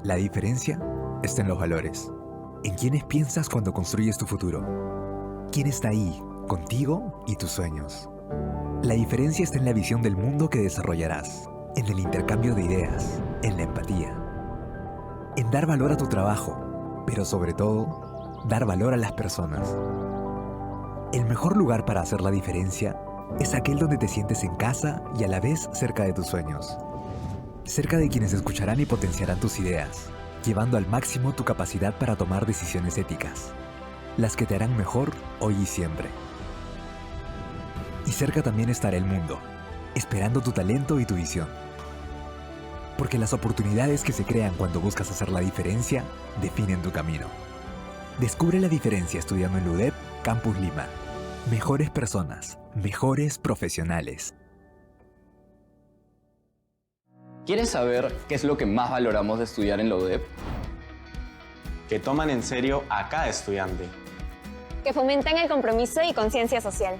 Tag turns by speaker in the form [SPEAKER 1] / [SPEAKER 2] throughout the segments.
[SPEAKER 1] La diferencia está en los valores, en quiénes piensas cuando construyes tu futuro. ¿Quién está ahí, contigo y tus sueños? La diferencia está en la visión del mundo que desarrollarás, en el intercambio de ideas, en la empatía, en dar valor a tu trabajo, pero sobre todo, dar valor a las personas. El mejor lugar para hacer la diferencia es aquel donde te sientes en casa y a la vez cerca de tus sueños. Cerca de quienes escucharán y potenciarán tus ideas, llevando al máximo tu capacidad para tomar decisiones éticas, las que te harán mejor hoy y siempre. Y cerca también estará el mundo, esperando tu talento y tu visión. Porque las oportunidades que se crean cuando buscas hacer la diferencia definen tu camino. Descubre la diferencia estudiando en la UDEP Campus Lima. Mejores personas, mejores profesionales.
[SPEAKER 2] ¿Quieres saber qué es lo que más valoramos de estudiar en la UDEP?
[SPEAKER 3] Que toman en serio a cada estudiante.
[SPEAKER 4] Que fomentan el compromiso y conciencia social.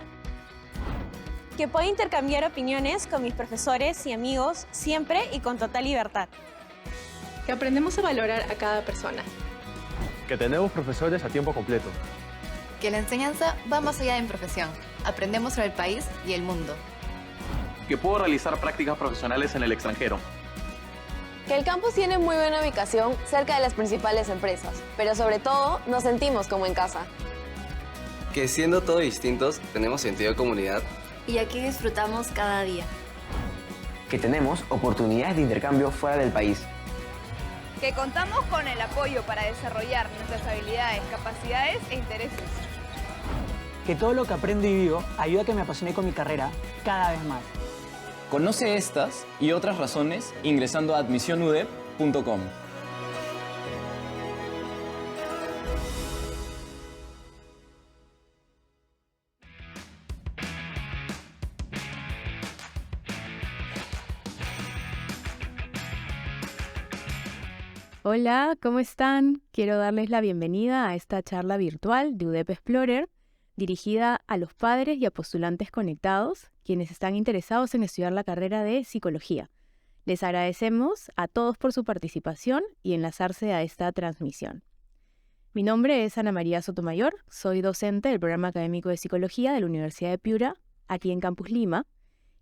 [SPEAKER 5] Que puedo intercambiar opiniones con mis profesores y amigos siempre y con total libertad.
[SPEAKER 6] Que aprendemos a valorar a cada persona.
[SPEAKER 7] Que tenemos profesores a tiempo completo.
[SPEAKER 8] Que la enseñanza va más allá de mi profesión. Aprendemos sobre el país y el mundo.
[SPEAKER 9] Que puedo realizar prácticas profesionales en el extranjero.
[SPEAKER 4] Que el campus tiene muy buena ubicación cerca de las principales empresas, pero sobre todo nos sentimos como en casa.
[SPEAKER 10] Que siendo todos distintos, tenemos sentido de comunidad.
[SPEAKER 8] Y aquí disfrutamos cada día.
[SPEAKER 11] Que tenemos oportunidades de intercambio fuera del país.
[SPEAKER 12] Que contamos con el apoyo para desarrollar nuestras habilidades, capacidades e intereses.
[SPEAKER 13] Que todo lo que aprendo y vivo ayuda a que me apasione con mi carrera cada vez más.
[SPEAKER 2] Conoce estas y otras razones ingresando a admisionudep.com.
[SPEAKER 14] Hola, ¿cómo están? Quiero darles la bienvenida a esta charla virtual de UDEP Explorer, dirigida a los padres y a postulantes conectados, quienes están interesados en estudiar la carrera de psicología. Les agradecemos a todos por su participación y enlazarse a esta transmisión. Mi nombre es Ana María Sotomayor, soy docente del programa académico de psicología de la Universidad de Piura, aquí en Campus Lima,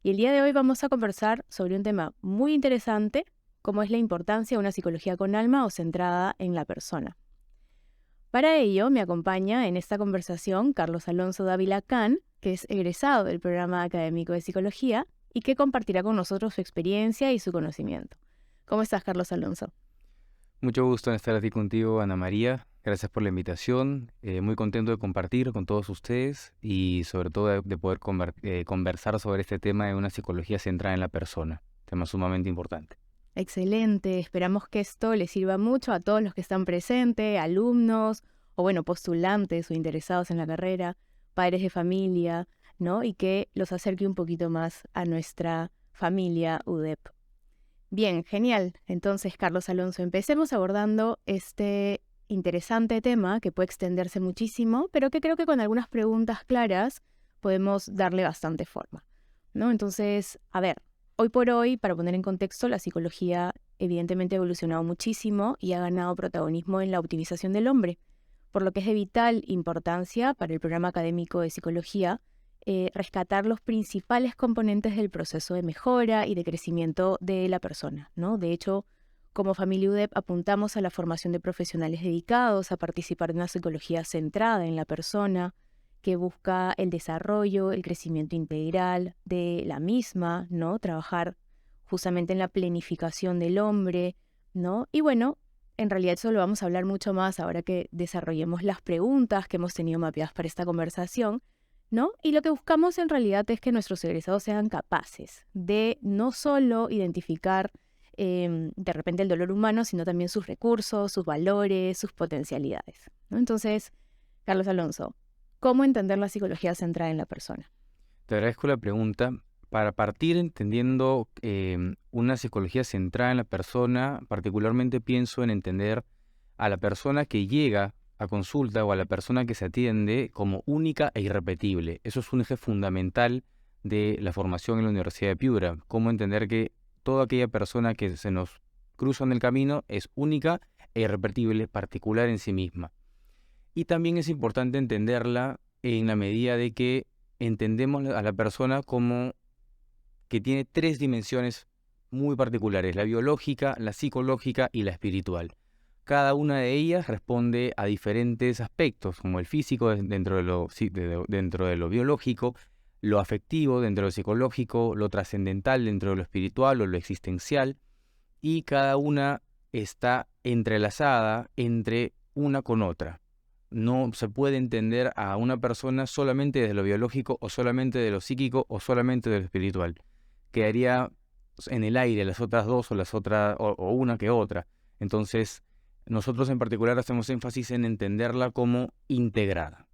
[SPEAKER 14] y el día de hoy vamos a conversar sobre un tema muy interesante, como es la importancia de una psicología con alma o centrada en la persona. Para ello, me acompaña en esta conversación Carlos Alonso Dávila Can, que es egresado del programa académico de psicología y que compartirá con nosotros su experiencia y su conocimiento. ¿Cómo estás, Carlos Alonso?
[SPEAKER 15] Mucho gusto en estar aquí contigo, Ana María. Gracias por la invitación. Muy contento de compartir con todos ustedes y sobre todo de poder conversar sobre este tema de una psicología centrada en la persona. Tema sumamente importante.
[SPEAKER 14] Excelente, esperamos que esto les sirva mucho a todos los que están presentes, alumnos o postulantes o interesados en la carrera, padres de familia, ¿no? Y que los acerque un poquito más a nuestra familia UDEP. Bien, genial. Entonces, Carlos Alonso, empecemos abordando este interesante tema que puede extenderse muchísimo, pero que creo que con algunas preguntas claras podemos darle bastante forma, ¿no? Entonces, a ver. Hoy por hoy, para poner en contexto, la psicología evidentemente ha evolucionado muchísimo y ha ganado protagonismo en la optimización del hombre, por lo que es de vital importancia para el programa académico de psicología rescatar los principales componentes del proceso de mejora y de crecimiento de la persona, ¿no? De hecho, como familia UDEP apuntamos a la formación de profesionales dedicados a participar de una psicología centrada en la persona, que busca el desarrollo, el crecimiento integral de la misma, ¿no? Trabajar justamente en la planificación del hombre, ¿no? Y en realidad eso lo vamos a hablar mucho más ahora que desarrollemos las preguntas que hemos tenido mapeadas para esta conversación, ¿no? Y lo que buscamos en realidad es que nuestros egresados sean capaces de no solo identificar de repente el dolor humano, sino también sus recursos, sus valores, sus potencialidades, ¿no? Entonces, Carlos Alonso, ¿cómo entender la psicología centrada en la persona?
[SPEAKER 15] Te agradezco la pregunta. Para partir entendiendo una psicología centrada en la persona, particularmente pienso en entender a la persona que llega a consulta o a la persona que se atiende como única e irrepetible. Eso es un eje fundamental de la formación en la Universidad de Piura. Cómo entender que toda aquella persona que cruza en el camino es única e irrepetible, particular en sí misma. Y también es importante entenderla en la medida de que entendemos a la persona como que tiene 3 dimensiones muy particulares: la biológica, la psicológica y la espiritual. Cada una de ellas responde a diferentes aspectos, como el físico dentro de lo biológico, lo afectivo dentro de lo psicológico, lo trascendental dentro de lo espiritual o lo existencial, y cada una está entrelazada entre una con otra. No se puede entender a una persona solamente desde lo biológico o solamente de lo psíquico o solamente de lo espiritual. Quedaría en el aire las otras dos o una que otra. Entonces, nosotros en particular hacemos énfasis en entenderla como integrada.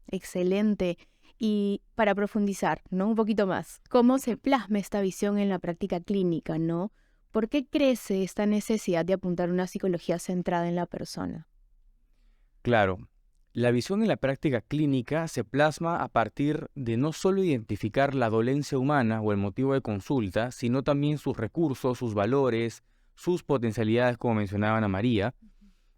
[SPEAKER 14] Excelente. Y para profundizar, ¿no? Un poquito más, ¿cómo se plasma esta visión en la práctica clínica, ¿no? ¿Por qué crece esta necesidad de apuntar una psicología centrada en la persona?
[SPEAKER 15] Claro, la visión en la práctica clínica se plasma a partir de no solo identificar la dolencia humana o el motivo de consulta, sino también sus recursos, sus valores, sus potencialidades, como mencionaba Ana María,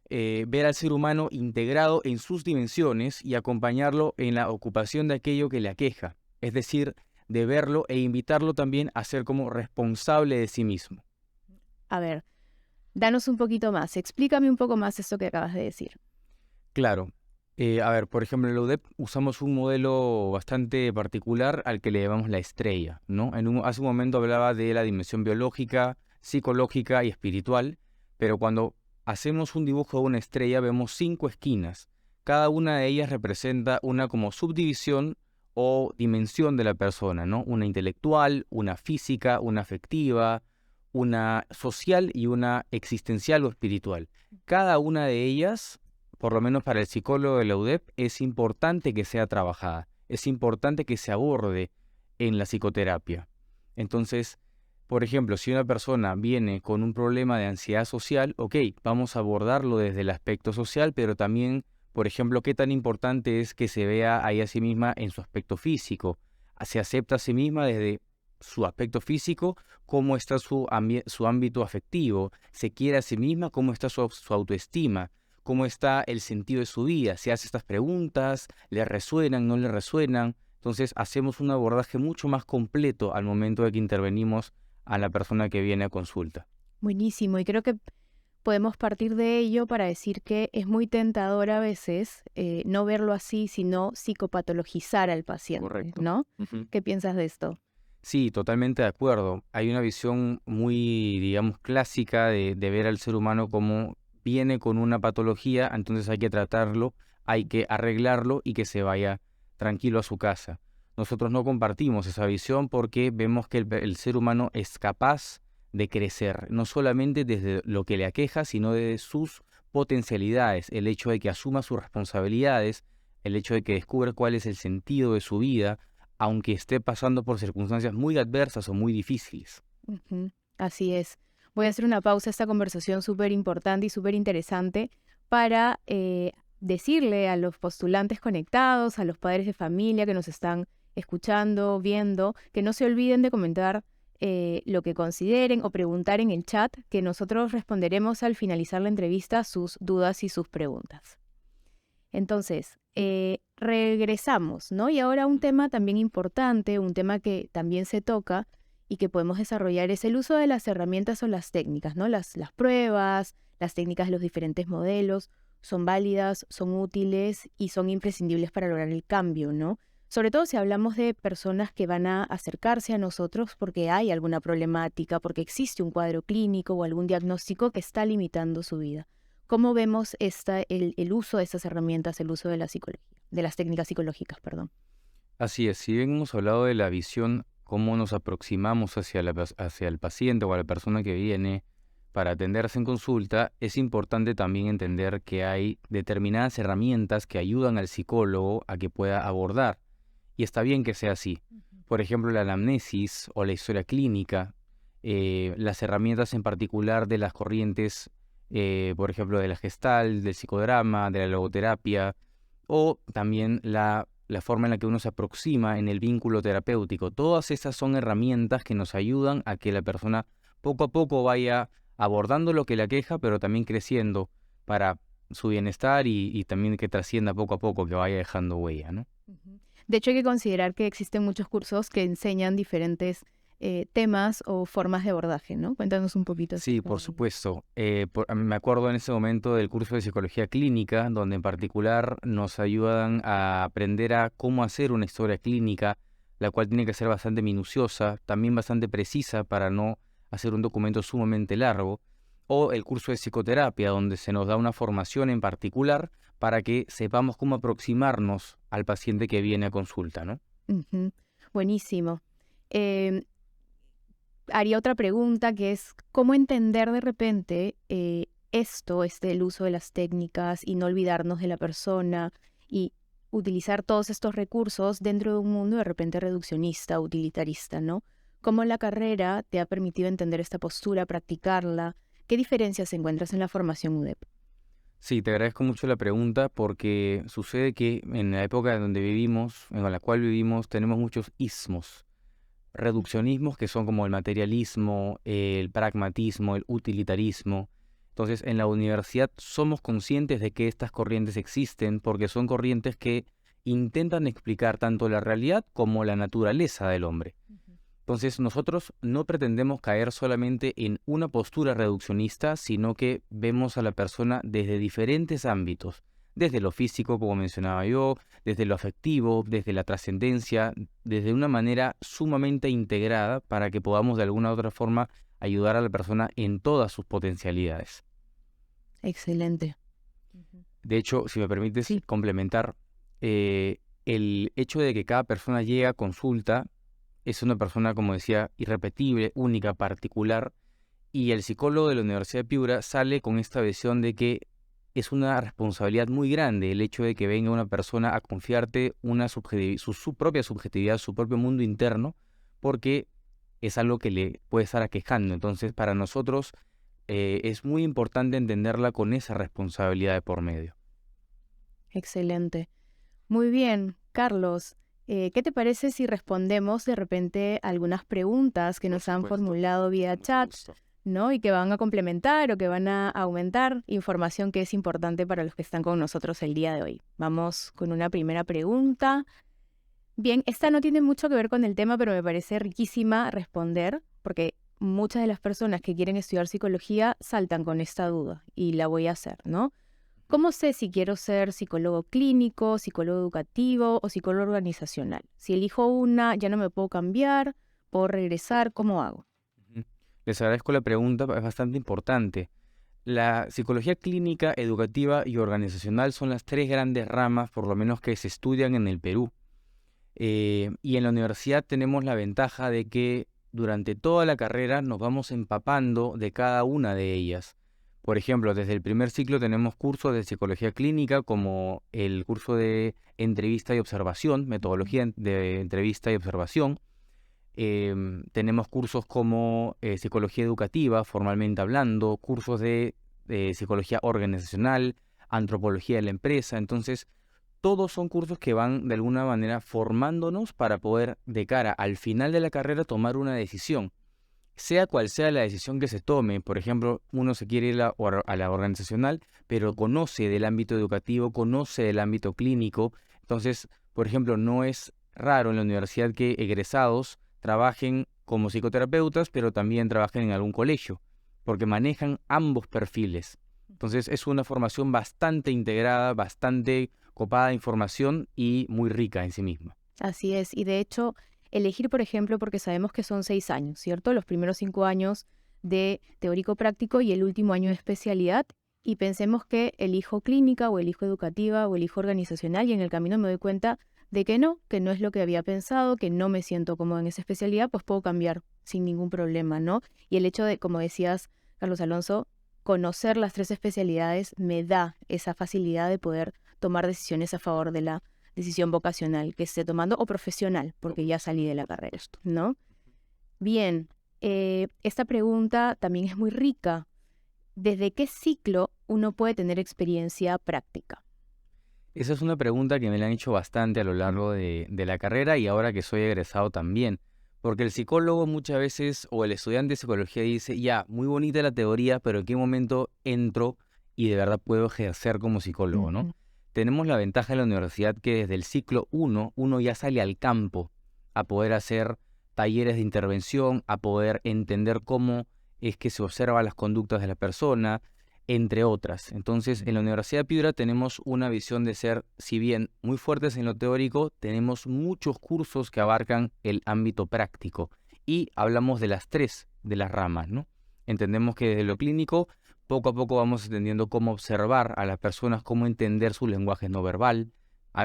[SPEAKER 15] ver al ser humano integrado en sus dimensiones y acompañarlo en la ocupación de aquello que le aqueja, es decir, de verlo e invitarlo también a ser como responsable de sí mismo.
[SPEAKER 14] A ver, danos un poquito más, explícame un poco más esto que acabas de decir.
[SPEAKER 15] Claro. Por ejemplo, en la UDEP usamos un modelo bastante particular al que le llamamos la estrella, ¿no? Hace un momento hablaba de la dimensión biológica, psicológica y espiritual, pero cuando hacemos un dibujo de una estrella vemos 5 esquinas. Cada una de ellas representa una como subdivisión o dimensión de la persona, ¿no? Una intelectual, una física, una afectiva, una social y una existencial o espiritual. Cada una de ellas, por lo menos para el psicólogo de la UDEP, es importante que sea trabajada, es importante que se aborde en la psicoterapia. Entonces, por ejemplo, si una persona viene con un problema de ansiedad social, ok, vamos a abordarlo desde el aspecto social, pero también, por ejemplo, qué tan importante es que se vea ahí a sí misma en su aspecto físico, se acepta a sí misma desde su aspecto físico, cómo está su ámbito afectivo, se quiere a sí misma, cómo está su autoestima, cómo está el sentido de su vida, se hace estas preguntas, le resuenan, no le resuenan. Entonces hacemos un abordaje mucho más completo al momento de que intervenimos a la persona que viene a consulta.
[SPEAKER 14] Buenísimo, y creo que podemos partir de ello para decir que es muy tentador a veces no verlo así, sino psicopatologizar al paciente. Correcto. ¿No? Uh-huh. ¿Qué piensas de esto?
[SPEAKER 15] Sí, totalmente de acuerdo. Hay una visión muy, digamos, clásica de ver al ser humano como viene con una patología, entonces hay que tratarlo, hay que arreglarlo y que se vaya tranquilo a su casa. Nosotros no compartimos esa visión porque vemos que el ser humano es capaz de crecer, no solamente desde lo que le aqueja, sino desde sus potencialidades, el hecho de que asuma sus responsabilidades, el hecho de que descubra cuál es el sentido de su vida, aunque esté pasando por circunstancias muy adversas o muy difíciles.
[SPEAKER 14] Uh-huh. Así es. Voy a hacer una pausa a esta conversación súper importante y súper interesante para decirle a los postulantes conectados, a los padres de familia que nos están escuchando, viendo, que no se olviden de comentar lo que consideren o preguntar en el chat, que nosotros responderemos al finalizar la entrevista sus dudas y sus preguntas. Entonces, regresamos, ¿no? Y ahora un tema también importante, un tema que también se toca y que podemos desarrollar es el uso de las herramientas o las técnicas, ¿no? Las pruebas, las técnicas de los diferentes modelos son válidas, son útiles y son imprescindibles para lograr el cambio, ¿no? Sobre todo si hablamos de personas que van a acercarse a nosotros porque hay alguna problemática, porque existe un cuadro clínico o algún diagnóstico que está limitando su vida. ¿Cómo vemos el uso de estas herramientas, el uso de la psicología, de las técnicas psicológicas, perdón?
[SPEAKER 15] Así es, si bien hemos hablado de la visión, cómo nos aproximamos hacia el paciente o a la persona que viene para atenderse en consulta, es importante también entender que hay determinadas herramientas que ayudan al psicólogo a que pueda abordar. Y está bien que sea así. Por ejemplo, la anamnesis o la historia clínica, las herramientas en particular de las corrientes, por ejemplo, de la Gestalt, del psicodrama, de la logoterapia, o también la forma en la que uno se aproxima en el vínculo terapéutico. Todas esas son herramientas que nos ayudan a que la persona poco a poco vaya abordando lo que le aqueja, pero también creciendo para su bienestar y también que trascienda poco a poco, que vaya dejando huella, ¿no?
[SPEAKER 14] De hecho, hay que considerar que existen muchos cursos que enseñan diferentes temas o formas de abordaje, ¿no? Cuéntanos un poquito.
[SPEAKER 15] Sí, por supuesto. Me acuerdo en ese momento del curso de psicología clínica, donde en particular nos ayudan a aprender a cómo hacer una historia clínica, la cual tiene que ser bastante minuciosa, también bastante precisa para no hacer un documento sumamente largo, o el curso de psicoterapia, donde se nos da una formación en particular para que sepamos cómo aproximarnos al paciente que viene a consulta, ¿no?
[SPEAKER 14] Buenísimo. Haría otra pregunta que es, ¿cómo entender de repente el uso de las técnicas y no olvidarnos de la persona y utilizar todos estos recursos dentro de un mundo de repente reduccionista, utilitarista, ¿no? ¿Cómo la carrera te ha permitido entender esta postura, practicarla? ¿Qué diferencias encuentras en la formación UDEP?
[SPEAKER 15] Sí, te agradezco mucho la pregunta porque sucede que en la época donde vivimos, en la cual vivimos, tenemos muchos ismos. Reduccionismos que son como el materialismo, el pragmatismo, el utilitarismo. Entonces, en la universidad somos conscientes de que estas corrientes existen porque son corrientes que intentan explicar tanto la realidad como la naturaleza del hombre. Entonces, nosotros no pretendemos caer solamente en una postura reduccionista, sino que vemos a la persona desde diferentes ámbitos, desde lo físico, como mencionaba yo, desde lo afectivo, desde la trascendencia, desde una manera sumamente integrada para que podamos de alguna u otra forma ayudar a la persona en todas sus potencialidades.
[SPEAKER 14] Excelente.
[SPEAKER 15] De hecho, si me permites complementar, el hecho de que cada persona llegue a consulta es una persona, como decía, irrepetible, única, particular, y el psicólogo de la Universidad de Piura sale con esta visión de que es una responsabilidad muy grande el hecho de que venga una persona a confiarte su propia subjetividad, su propio mundo interno, porque es algo que le puede estar aquejando. Entonces, para nosotros es muy importante entenderla con esa responsabilidad de por medio.
[SPEAKER 14] Excelente. Muy bien, Carlos. ¿Qué te parece si respondemos de repente algunas preguntas que nos han formulado vía chat, ¿no? Y que van a complementar o que van a aumentar información que es importante para los que están con nosotros el día de hoy. Vamos con una primera pregunta. Bien, esta no tiene mucho que ver con el tema, pero me parece riquísima responder, porque muchas de las personas que quieren estudiar psicología saltan con esta duda y la voy a hacer, ¿no? ¿Cómo sé si quiero ser psicólogo clínico, psicólogo educativo o psicólogo organizacional? Si elijo una, ya no me puedo cambiar, puedo regresar, ¿cómo hago?
[SPEAKER 15] Les agradezco la pregunta, es bastante importante. La psicología clínica, educativa y organizacional son las tres grandes ramas, por lo menos que se estudian en el Perú. Y en la universidad tenemos la ventaja de que durante toda la carrera nos vamos empapando de cada una de ellas. Por ejemplo, desde el primer ciclo tenemos cursos de psicología clínica como el curso de entrevista y observación, metodología de entrevista y observación. Tenemos cursos como psicología educativa, formalmente hablando, cursos de psicología organizacional, antropología de la empresa. Entonces, todos son cursos que van de alguna manera formándonos para poder, de cara al final de la carrera, tomar una decisión. Sea cual sea la decisión que se tome, por ejemplo, uno se quiere ir a la organizacional, pero conoce del ámbito educativo, conoce del ámbito clínico. Entonces, por ejemplo, no es raro en la universidad que egresados trabajen como psicoterapeutas, pero también trabajen en algún colegio, porque manejan ambos perfiles. Entonces, es una formación bastante integrada, bastante copada de información y muy rica en sí misma.
[SPEAKER 14] Así es, y de hecho, elegir, por ejemplo, porque sabemos que son 6 años, ¿cierto? Los primeros 5 años de teórico práctico y el último año de especialidad, y pensemos que elijo clínica o elijo educativa o elijo organizacional y en el camino me doy cuenta de que no es lo que había pensado, que no me siento cómodo en esa especialidad, pues puedo cambiar sin ningún problema, ¿no? Y el hecho de, como decías, Carlos Alonso, conocer las 3 especialidades me da esa facilidad de poder tomar decisiones a favor de la decisión vocacional que esté tomando o profesional, porque ya salí de la carrera, ¿no? Bien, esta pregunta también es muy rica. ¿Desde qué ciclo uno puede tener experiencia práctica?
[SPEAKER 15] Esa es una pregunta que me la han hecho bastante a lo largo de la carrera y ahora que soy egresado también, Porque el psicólogo muchas veces, o el estudiante de psicología dice, ya, muy bonita la teoría, pero ¿en qué momento entro y de verdad puedo ejercer como psicólogo, ¿no? Tenemos la ventaja de la universidad que desde el ciclo 1, uno ya sale al campo a poder hacer talleres de intervención, a poder entender cómo es que se observan las conductas de la persona, entre otras. Entonces, en la Universidad de Piura tenemos una visión de ser, si bien muy fuertes en lo teórico, tenemos muchos cursos que abarcan el ámbito práctico y hablamos de las 3 de las ramas, ¿no? Entendemos que desde lo clínico, poco a poco vamos entendiendo cómo observar a las personas, cómo entender su lenguaje no verbal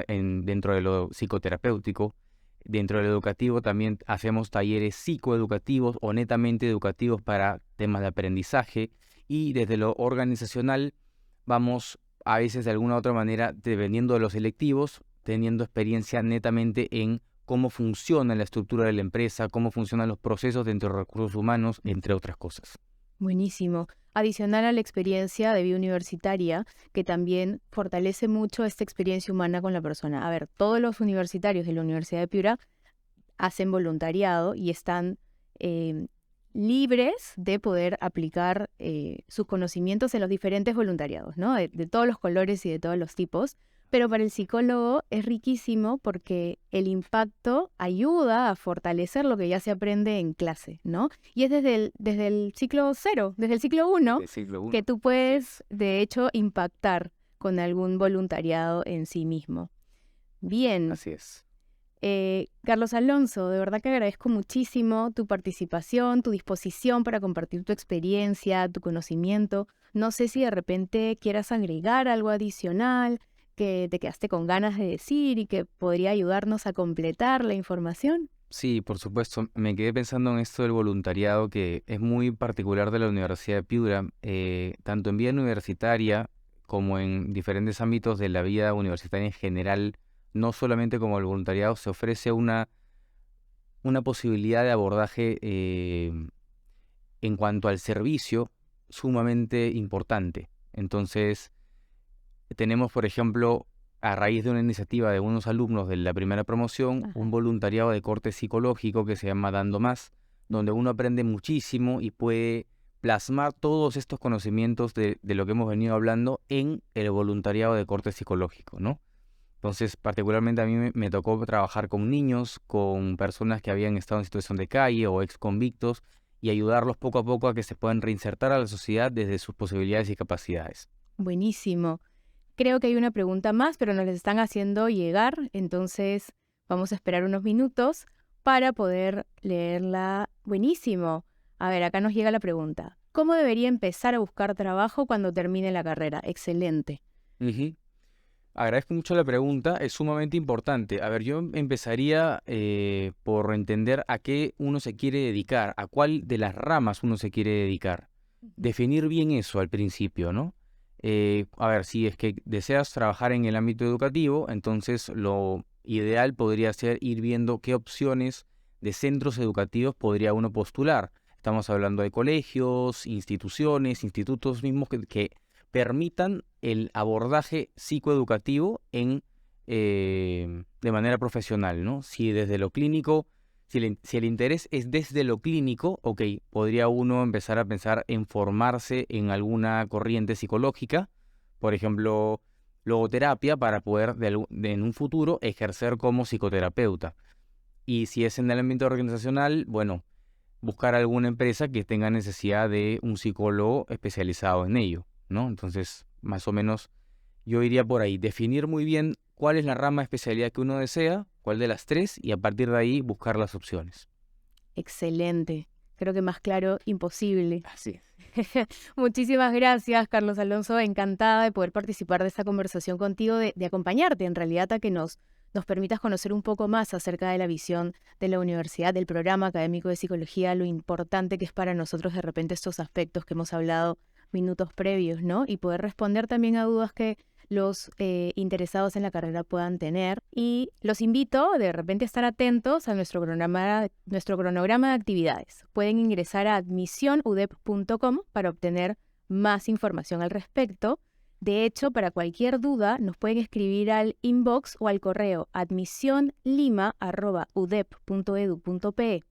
[SPEAKER 15] dentro de lo psicoterapéutico. Dentro del educativo también hacemos talleres psicoeducativos o netamente educativos para temas de aprendizaje. Y desde lo organizacional vamos a veces de alguna u otra manera, dependiendo de los selectivos, teniendo experiencia netamente en cómo funciona la estructura de la empresa, cómo funcionan los procesos dentro de recursos humanos, entre otras cosas.
[SPEAKER 14] Buenísimo. Adicional a la experiencia de vida universitaria, que también fortalece mucho esta experiencia humana con la persona. A ver, todos los universitarios de la Universidad de Piura hacen voluntariado y están libres de poder aplicar sus conocimientos en los diferentes voluntariados, ¿no? De todos los colores y de todos los tipos. Pero para el psicólogo es riquísimo porque el impacto ayuda a fortalecer lo que ya se aprende en clase, ¿no? Y es desde el ciclo 0, desde el ciclo 1, que tú puedes, de hecho, impactar con algún voluntariado en sí mismo. Bien.
[SPEAKER 15] Así es.
[SPEAKER 14] Carlos Alonso, de verdad que agradezco muchísimo tu participación, tu disposición para compartir tu experiencia, tu conocimiento. No sé si de repente quieras agregar algo adicional que te quedaste con ganas de decir y que podría ayudarnos a completar la información.
[SPEAKER 15] Sí, por supuesto. Me quedé pensando en esto del voluntariado, que es muy particular de la Universidad de Piura, tanto en vida universitaria como en diferentes ámbitos de la vida universitaria en general. No solamente como el voluntariado, se ofrece una posibilidad de abordaje en cuanto al servicio sumamente importante. Entonces, tenemos, por ejemplo, a raíz de una iniciativa de unos alumnos de la primera promoción, un voluntariado de corte psicológico que se llama Dando Más, donde uno aprende muchísimo y puede plasmar todos estos conocimientos de lo que hemos venido hablando en el voluntariado de corte psicológico, ¿no? Entonces, particularmente a mí me tocó trabajar con niños, con personas que habían estado en situación de calle o ex convictos y ayudarlos poco a poco a que se puedan reinsertar a la sociedad desde sus posibilidades y capacidades.
[SPEAKER 14] Buenísimo. Creo que hay una pregunta más, pero nos las están haciendo llegar, entonces vamos a esperar unos minutos para poder leerla. Buenísimo. A ver, acá nos llega la pregunta. ¿Cómo debería empezar a buscar trabajo cuando termine la carrera? Excelente.
[SPEAKER 15] Agradezco mucho la pregunta, es sumamente importante. A ver, yo empezaría por entender a qué uno se quiere dedicar, a cuál de las ramas uno se quiere dedicar. Definir bien eso al principio, ¿no? A ver, si es que deseas trabajar en el ámbito educativo, entonces lo ideal podría ser ir viendo qué opciones de centros educativos podría uno postular. Estamos hablando de colegios, instituciones, institutos mismos que permitan el abordaje psicoeducativo de manera profesional, ¿no? Si desde lo clínico, si el interés es desde lo clínico, ok, podría uno empezar a pensar en formarse en alguna corriente psicológica, por ejemplo, logoterapia, para poder en un futuro ejercer como psicoterapeuta. Y si es en el ámbito organizacional, bueno, buscar alguna empresa que tenga necesidad de un psicólogo especializado en ello, ¿no? Entonces, más o menos, yo iría por ahí, definir muy bien cuál es la rama de especialidad que uno desea, cuál de las 3, y a partir de ahí buscar las opciones.
[SPEAKER 14] Excelente. Creo que más claro, imposible.
[SPEAKER 15] Así es.
[SPEAKER 14] Muchísimas gracias, Carlos Alonso. Encantada de poder participar de esta conversación contigo, de acompañarte en realidad a que nos permitas conocer un poco más acerca de la visión de la universidad, del programa académico de psicología, lo importante que es para nosotros de repente estos aspectos que hemos hablado minutos previos, ¿no? Y poder responder también a dudas que los interesados en la carrera puedan tener. Y los invito de repente a estar atentos a nuestro cronograma de actividades. Pueden ingresar a admisionudep.com para obtener más información al respecto. De hecho, para cualquier duda nos pueden escribir al inbox o al correo admisionlima@udep.edu.pe.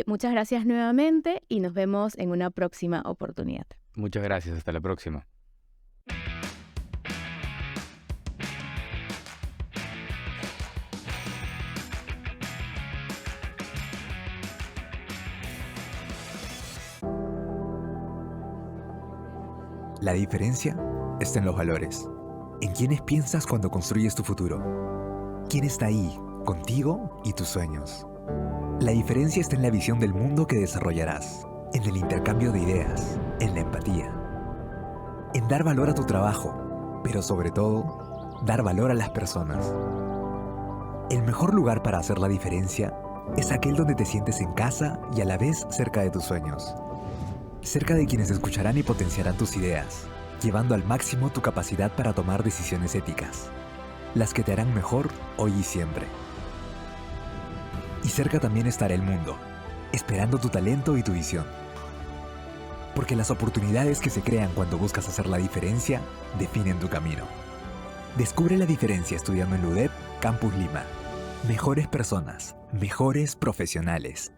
[SPEAKER 14] Muchas gracias nuevamente y nos vemos en una próxima oportunidad.
[SPEAKER 15] Muchas gracias, hasta la próxima.
[SPEAKER 1] La diferencia está en los valores, en quiénes piensas cuando construyes tu futuro. ¿Quién está ahí, contigo y tus sueños? La diferencia está en la visión del mundo que desarrollarás, en el intercambio de ideas, en la empatía, en dar valor a tu trabajo, pero sobre todo, dar valor a las personas. El mejor lugar para hacer la diferencia es aquel donde te sientes en casa y a la vez cerca de tus sueños. Cerca de quienes escucharán y potenciarán tus ideas, llevando al máximo tu capacidad para tomar decisiones éticas, las que te harán mejor hoy y siempre. Y cerca también estará el mundo, esperando tu talento y tu visión. Porque las oportunidades que se crean cuando buscas hacer la diferencia definen tu camino. Descubre la diferencia estudiando en la UDEP Campus Lima. Mejores personas, mejores profesionales.